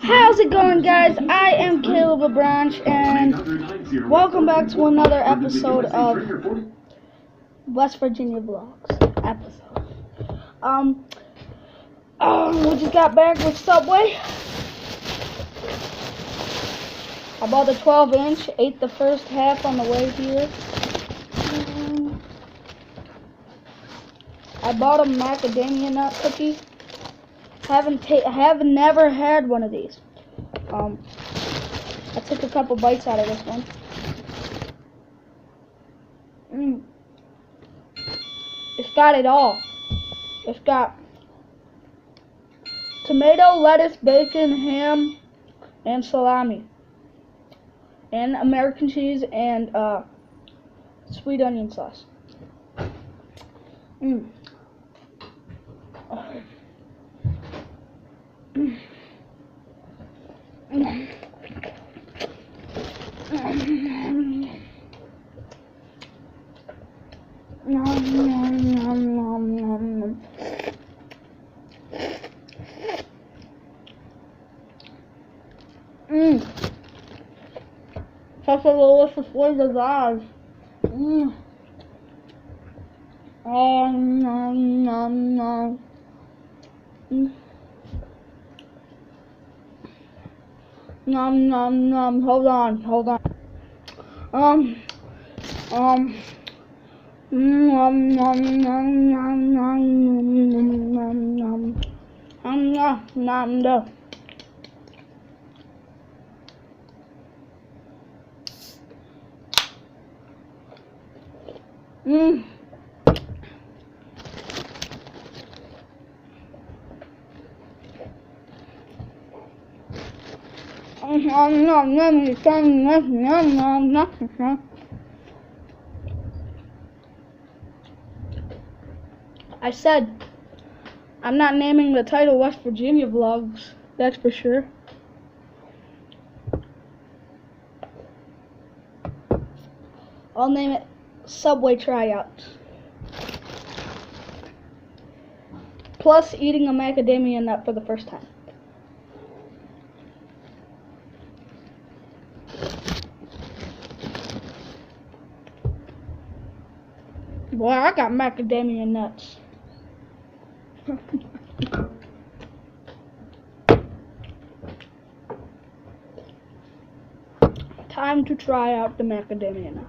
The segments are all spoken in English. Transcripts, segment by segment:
How's it going, guys? I am Caleb LeBranch, and welcome back to another episode of West Virginia Vlogs episode. We just got back with Subway. I bought the 12-inch, ate the first half on the way here. I bought a macadamia nut cookie. Have never had one of these. I took a couple bites out of this one. It's got it all. It's got tomato, lettuce, bacon, ham, and salami, and American cheese, and sweet onion sauce. Such a delicious flavor, guys. Oh, nom. Nom. Hold on. Nom. I said I'm not naming the title West Virginia Vlogs, that's for sure. I'll name it Subway Tryouts. Plus eating a macadamia nut for the first time. Boy, I got macadamia nuts. Time to try out the macadamia nut.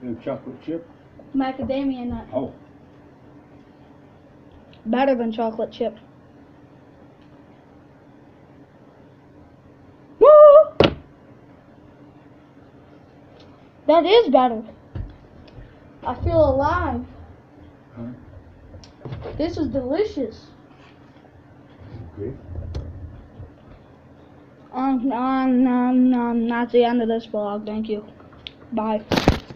And chocolate chip? Macadamia nut. Oh. Better than chocolate chip. Woo! That is better. I feel alive. Huh? This is delicious. Okay. That's the end of this vlog. Thank you. Bye.